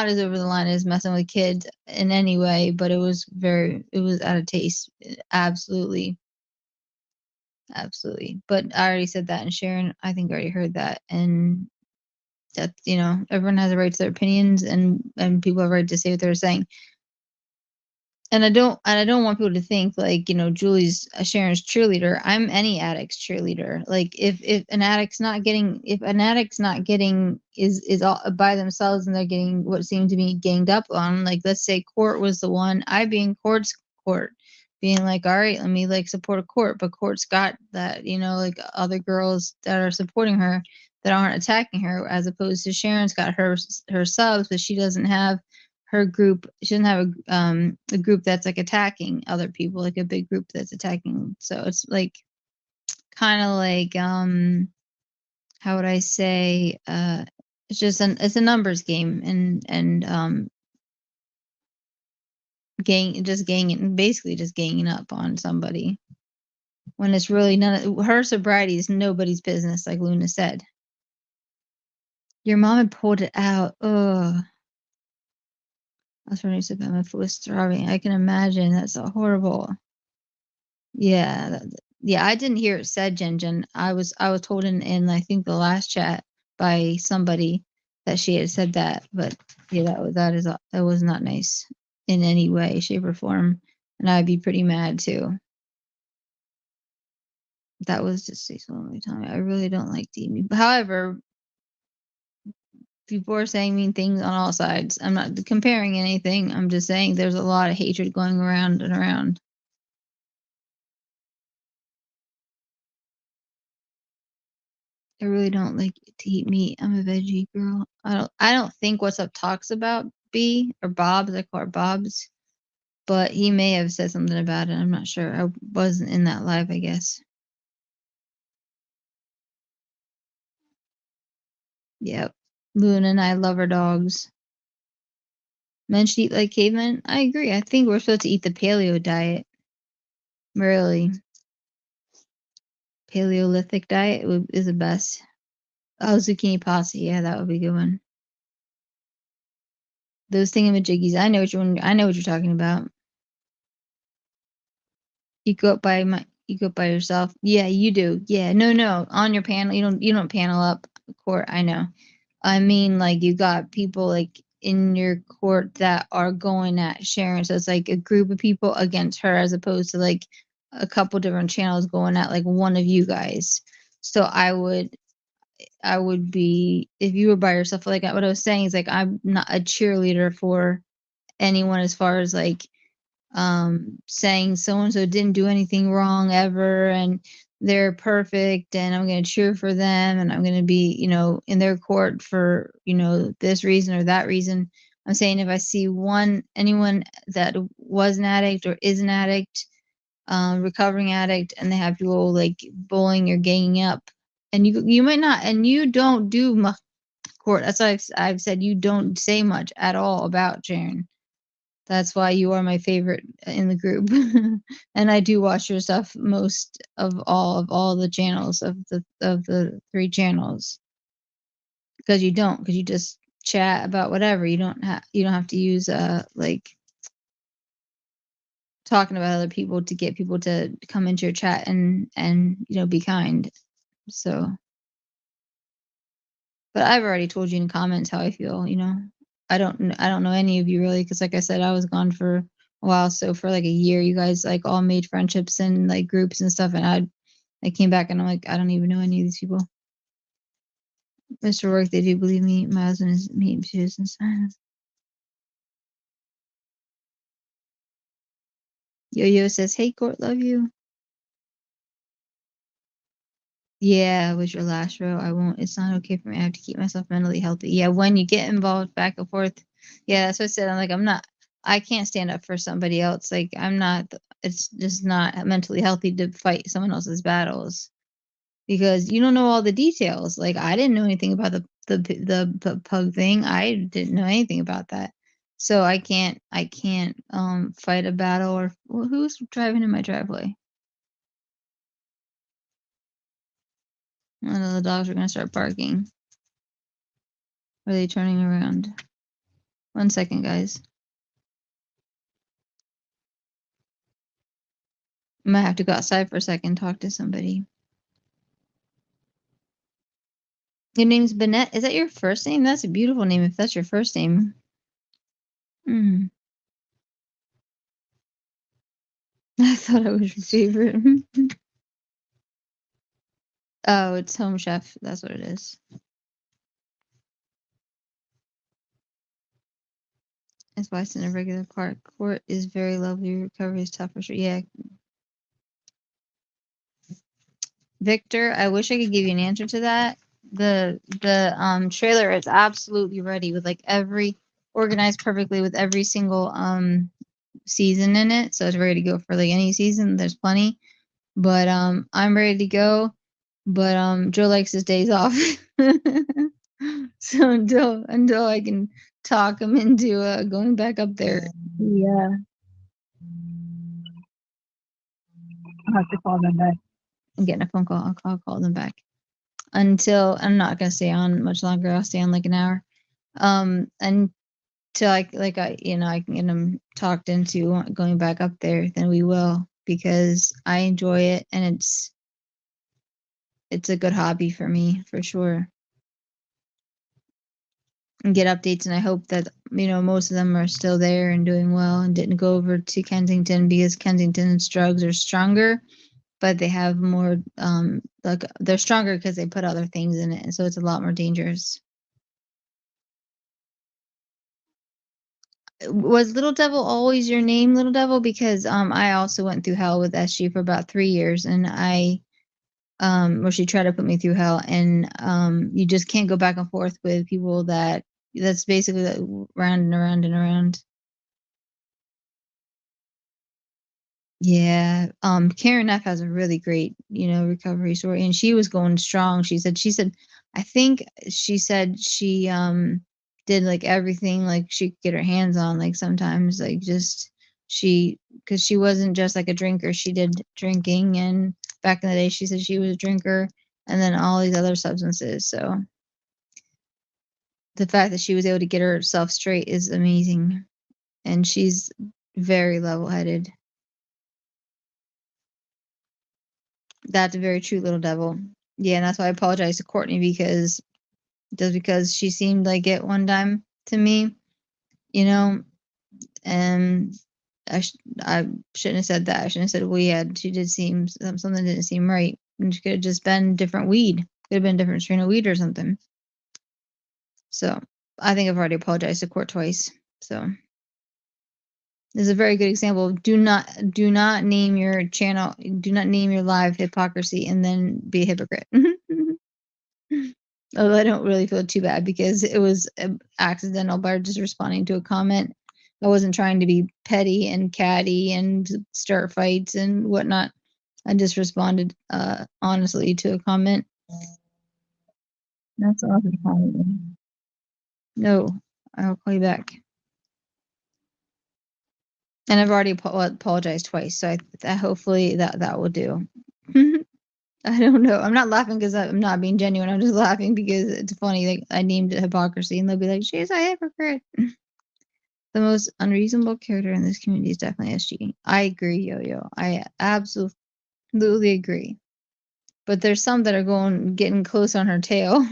as over the line as messing with kids in any way, but it was out of taste. Absolutely. Absolutely. But I already said that, and Sharon, I think, already heard that. And that's, everyone has a right to their opinions, and people have a right to say what they're saying. And I don't want people to think like, Julie's Sharon's cheerleader. I'm any addict's cheerleader. Like if an addict's not getting is all by themselves and they're getting what seemed to be ganged up on, like let's say Court was the one, I being Court's Court, being like, all right, let me like support a Court, but Court's got that, like other girls that are supporting her that aren't attacking her, as opposed to Sharon's got her subs, but she doesn't have her group. She doesn't have a group that's like attacking other people, like a big group that's attacking. So it's like kind of like how would I say, it's just it's a numbers game, and basically just ganging up on somebody when it's really her sobriety is nobody's business, like Luna said. Your mom had pulled it out. Ugh. I was trying to say that my foot was throbbing. I can imagine. That's so horrible. Yeah, yeah. I didn't hear it said, Jen. I was told in I think the last chat by somebody that she had said that, but yeah, that was not nice in any way, shape, or form, and I'd be pretty mad too. That was just so many times. I really don't like Demi. However, People are saying mean things on all sides. I'm not comparing anything. I'm just saying there's a lot of hatred going around and around. I really don't like to eat meat. I'm a veggie girl. I don't think What's Up talks about B or Bob's. I call her Bob's. But he may have said something about it. I'm not sure. I wasn't in that live, I guess. Yep. Luna and I love our dogs. Men should eat like cavemen. I agree. I think we're supposed to eat the paleo diet. Really. Paleolithic diet is the best. Oh, zucchini pasta. Yeah, that would be a good one. Those thingamajiggies. I know what you're talking about. You go up by yourself. Yeah, you do. Yeah, no. On your panel, you don't panel up court. I know. I mean, like you got people like in your court that are going at Sharon. So it's like a group of people against her as opposed to like a couple different channels going at like one of you guys. So I would be, if you were by yourself, like what I was saying is like I'm not a cheerleader for anyone as far as like saying so and so didn't do anything wrong ever and they're perfect and I'm going to cheer for them and I'm going to be, in their court for, this reason or that reason. I'm saying if I see anyone that was an addict or is an addict, recovering addict, and they have people like bullying or ganging up, and you might not, and you don't do much court. That's why I've said you don't say much at all about Sharon. That's why you are my favorite in the group. And I do watch your stuff most of all the channels of the three channels. Because you just chat about whatever. You don't have to use like talking about other people to get people to come into your chat and be kind. So, but I've already told you in comments how I feel. I don't know any of you really because like I said I was gone for a while, so for like a year you guys like all made friendships and like groups and stuff, and I came back and I'm like I don't even know any of these people. Mr. Work, they do believe me. My husband is meat business. Yo says, "Hey Court, love you." Yeah, was your last row. I won't. It's not okay for me. I have to keep myself mentally healthy. Yeah, when you get involved back and forth. Yeah, that's what I said. I'm like, I can't stand up for somebody else. Like, I'm not, it's just not mentally healthy to fight someone else's battles because you don't know all the details. Like, I didn't know anything about the pug thing. I didn't know anything about that. So I can't fight a battle or who's driving in my driveway? One of the dogs are gonna start barking. Are they turning around? 1 second, guys. I might have to go outside for a second, talk to somebody. Your name's Bennett. Is that your first name? That's a beautiful name if that's your first name. Mm. I thought I was your favorite. Oh, it's Home Chef. That's what it is. It's why it's in a regular park. Court is very lovely. Recovery is tough for sure. Yeah. Victor, I wish I could give you an answer to that. The trailer is absolutely ready with like organized perfectly with every single season in it. So it's ready to go for like any season. There's plenty. But I'm ready to go. But Joe likes his days off. So until I can talk him into going back up there. Yeah. I'll have to call them back. I'm getting a phone call. I'll call them back. Until I'm not gonna stay on much longer. I'll stay on like an hour. Until I can get them talked into going back up there, then we will because I enjoy it and it's a good hobby for me for sure. And get updates, and I hope that most of them are still there and doing well and didn't go over to Kensington because Kensington's drugs are stronger, but they have more like they're stronger because they put other things in it, and so it's a lot more dangerous. Was Little Devil always your name, Little Devil? Because I also went through hell with SG for about 3 years, and where she tried to put me through hell, and you just can't go back and forth with people that's basically like round and around and around. Yeah, Karen F has a really great, recovery story, and she was going strong. She said, I think she said she did like everything like she could get her hands on. Like sometimes, like just because she wasn't just like a drinker, she did drinking, and back in the day, she said she was a drinker, and then all these other substances. So the fact that she was able to get herself straight is amazing, and she's very level-headed. That's a very true, Little Devil. Yeah, and that's why I apologize to Courtney because she seemed like it one time to me, you know, and I shouldn't have said that. I shouldn't have said we had. She did seem something didn't seem right, and she could have just been different weed. Could have been a different strain of weed or something. So I think I've already apologized to Court twice. So this is a very good example of do not name your channel, do not name your live hypocrisy, and then be a hypocrite. Oh, I don't really feel too bad because it was accidental by just responding to a comment. I wasn't trying to be petty and catty and start fights and whatnot. I just responded honestly to a comment. That's awesome. No, I'll call you back. And I've already apologized twice, so I hopefully that will do. I don't know. I'm not laughing because I'm not being genuine. I'm just laughing because it's funny. Like I named it hypocrisy, and they'll be like, "She's a hypocrite." The most unreasonable character in this community is definitely SG. I agree, Yo-Yo. I absolutely agree. But there's some that are getting close on her tail.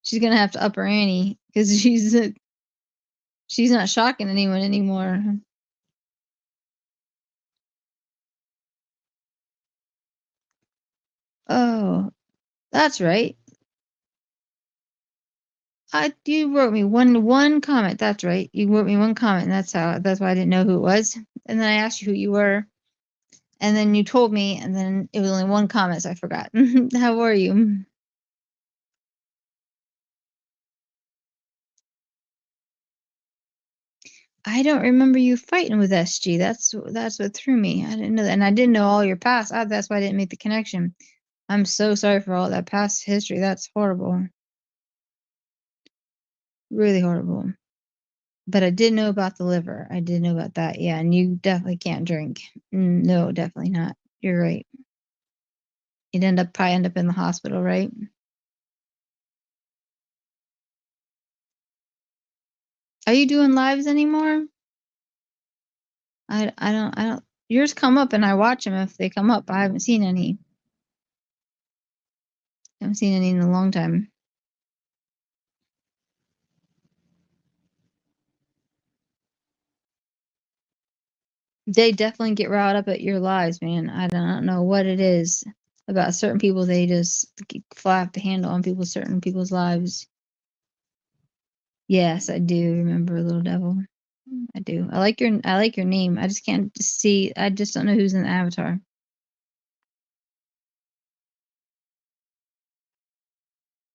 She's gonna have to up her ante because she's not shocking anyone anymore. Oh, that's right. You wrote me one comment. That's right. You wrote me one comment. And that's why I didn't know who it was. And then I asked you who you were, and then you told me, and then it was only one comment, so I forgot. How are you? I don't remember you fighting with SG. That's what threw me. I didn't know that, and I didn't know all your past. That's why I didn't make the connection. I'm so sorry for all that past history. That's horrible, really horrible. But I did know about the liver. I did know about that. Yeah, and you definitely can't drink. No, definitely not. You're right. You'd probably end up in the hospital, right? Are you doing lives anymore? I don't. Yours come up and I watch them if they come up. I haven't seen any. I haven't seen any in a long time. They definitely get riled up at your lives, man. I don't know what it is about certain people. They just fly off the handle on certain people's lives. Yes, I do remember Little Devil. I do. I like your name. I just can't see. I just don't know who's in the avatar.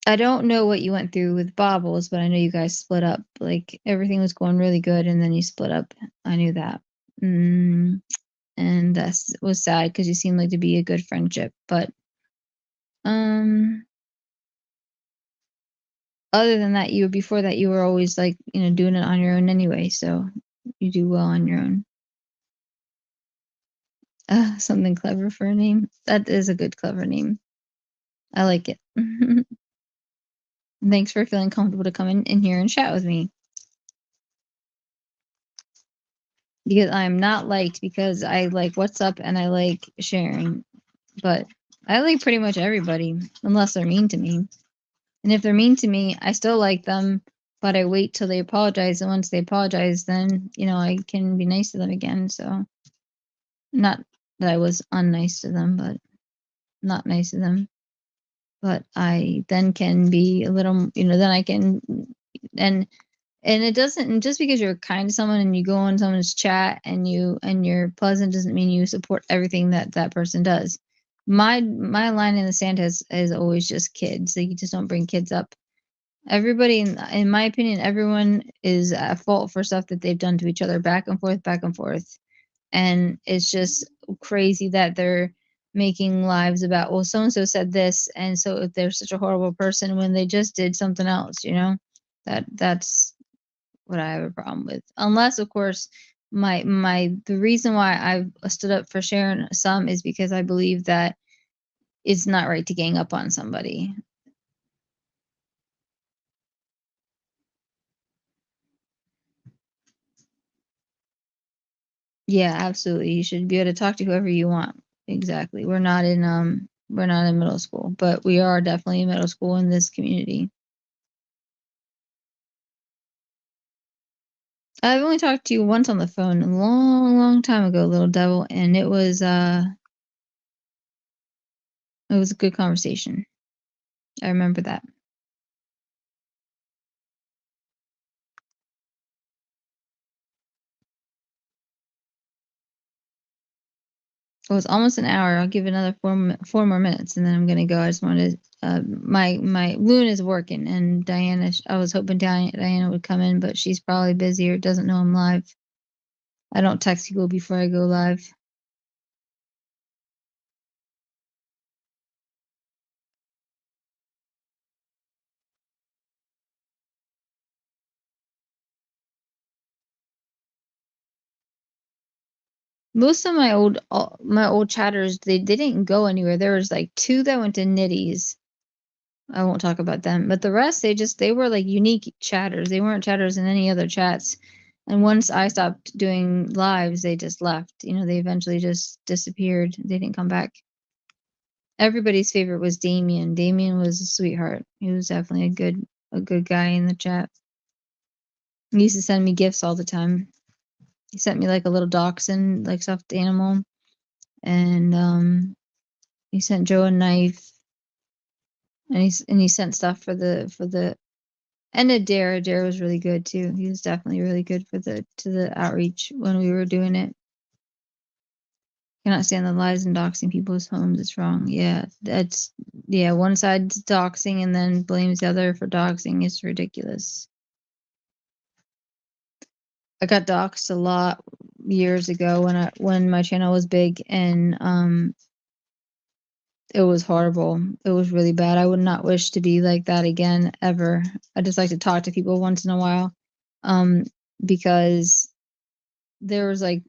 I don't know what you went through with Bobbles, but I know you guys split up. Like everything was going really good, and then you split up. I knew that. And that was sad because you seemed like to be a good friendship. But um, other than that, before that you were always like doing it on your own anyway. So you do well on your own. Something clever for a name. That is a good clever name. I like it. Thanks for feeling comfortable to come in here and chat with me. Because I'm not liked because I like what's up and I like sharing. But I like pretty much everybody unless they're mean to me. And if they're mean to me, I still like them, but I wait till they apologize. And once they apologize, then, I can be nice to them again. So, not that I was unnice to them, but not nice to them. But I then can be a little, then I can, and And it doesn't, and just because you're kind to someone and you go on someone's chat and you're pleasant doesn't mean you support everything that that person does. My line in the sand has always just kids. Like, you just don't bring kids up. Everybody, in my opinion, everyone is at fault for stuff that they've done to each other, back and forth, back and forth. And it's just crazy that they're making lives about, well, so and so said this, and so if they're such a horrible person when they just did something else, that's what I have a problem with. Unless, of course, the reason why I've stood up for sharing some is because I believe that it's not right to gang up on somebody. Yeah, absolutely. You should be able to talk to whoever you want. Exactly. We're not in middle school, but we are definitely in middle school in this community. I've only talked to you once on the phone a long, long time ago, little devil, and it was a good conversation. I remember that. It was almost an hour. I'll give it another four more minutes, and then I'm gonna go. I just wanted my loon is working, and Diana. I was hoping Diana would come in, but she's probably busy or doesn't know I'm live. I don't text people before I go live. Most of my old chatters, they didn't go anywhere. There was like two that went to Nitties. I won't talk about them, but the rest they were like unique chatters. They weren't chatters in any other chats. And once I stopped doing lives, they just left. They eventually just disappeared. They didn't come back. Everybody's favorite was Damien. Damien was a sweetheart. He was definitely a good guy in the chat. He used to send me gifts all the time. He sent me like a little dachshund, like stuffed animal, and he sent Joe a knife, and he sent stuff for the and Adair. Adair was really good too. He was definitely really good for the outreach when we were doing it. Cannot stand the lies and doxing people's homes. It's wrong. Yeah, one side's doxing and then blames the other for doxing. It's ridiculous. I got doxed a lot years ago when my channel was big, and it was horrible. It was really bad. I would not wish to be like that again ever. I just like to talk to people once in a while, um, because there was like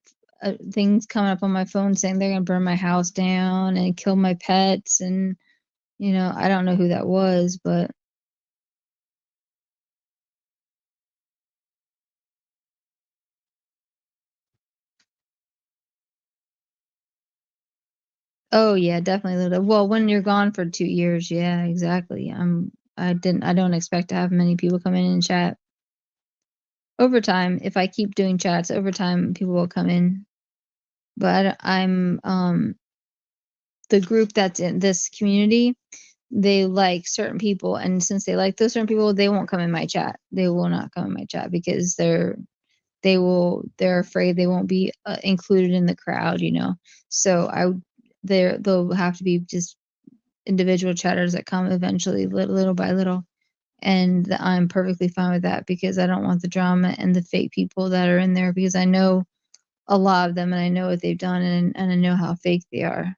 things coming up on my phone saying they're gonna burn my house down and kill my pets, and I don't know who that was, but oh yeah, definitely. Well, when you're gone for 2 years, yeah, exactly. I don't expect to have many people come in and chat. Over time, if I keep doing chats, over time people will come in. But I'm the group that's in this community, they like certain people, and since they like those certain people, they won't come in my chat. They will not come in my chat because they're afraid they won't be included in the crowd. So they'll have to be just individual chatters that come eventually, little by little. And I'm perfectly fine with that because I don't want the drama and the fake people that are in there, because I know a lot of them and I know what they've done, and I know how fake they are.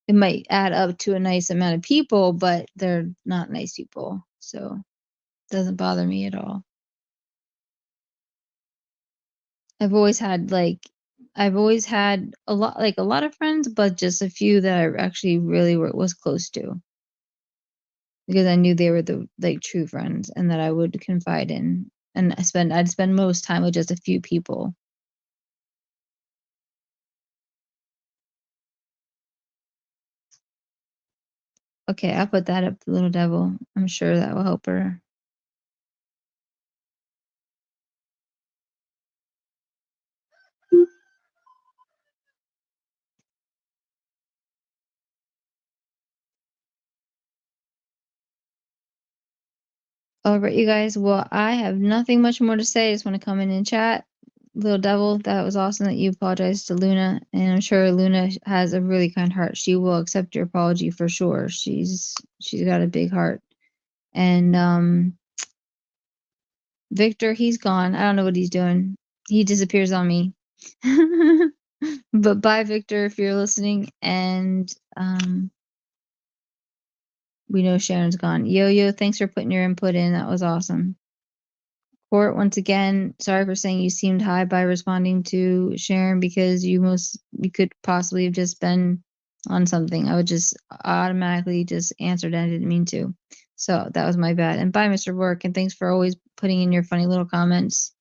It might add up to a nice amount of people, but they're not nice people. So it doesn't bother me at all. I've always had like I've always had a lot of friends, but just a few that I actually really was close to, because I knew they were the like true friends and that I would confide in, and I'd spend most time with just a few people. Okay, I'll put that up, the little devil. I'm sure that will help her. All right, you guys. Well, I have nothing much more to say. I just want to come in and chat. Little Devil, that was awesome that you apologized to Luna, and I'm sure Luna has a really kind heart. She will accept your apology for sure. She's got a big heart. And Victor, he's gone. I don't know what he's doing. He disappears on me. But bye, Victor, if you're listening. And we know Sharon's gone. Yo, thanks for putting your input in. That was awesome. Court, once again, sorry for saying you seemed high by responding to Sharon because you could possibly have just been on something. I would just automatically just answered and I didn't mean to. So that was my bad. And bye, Mr. Work, and thanks for always putting in your funny little comments.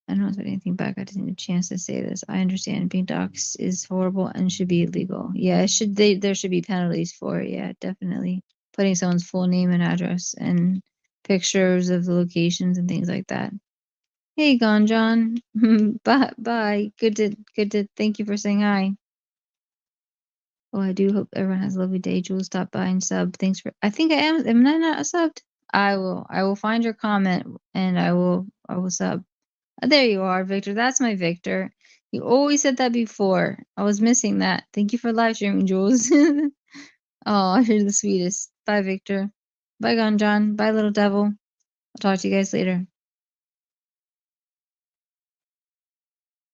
I don't know if I anything back. I didn't get a chance to say this. I understand being doxxed is horrible and should be illegal. Yeah, there should be penalties for it. Yeah, definitely. Putting someone's full name and address and pictures of the locations and things like that. Hey, Gone John. Bye. Good to thank you for saying hi. Oh, I do hope everyone has a lovely day. Jules, stop by and sub. Thanks for I think I am I not subbed? I will find your comment and I will sub. There you are, Victor. That's my Victor. You always said that before. I was missing that. Thank you for live streaming, Jules. Oh, you're the sweetest. Bye, Victor. Bye, Gone John. Bye, Little Devil. I'll talk to you guys later.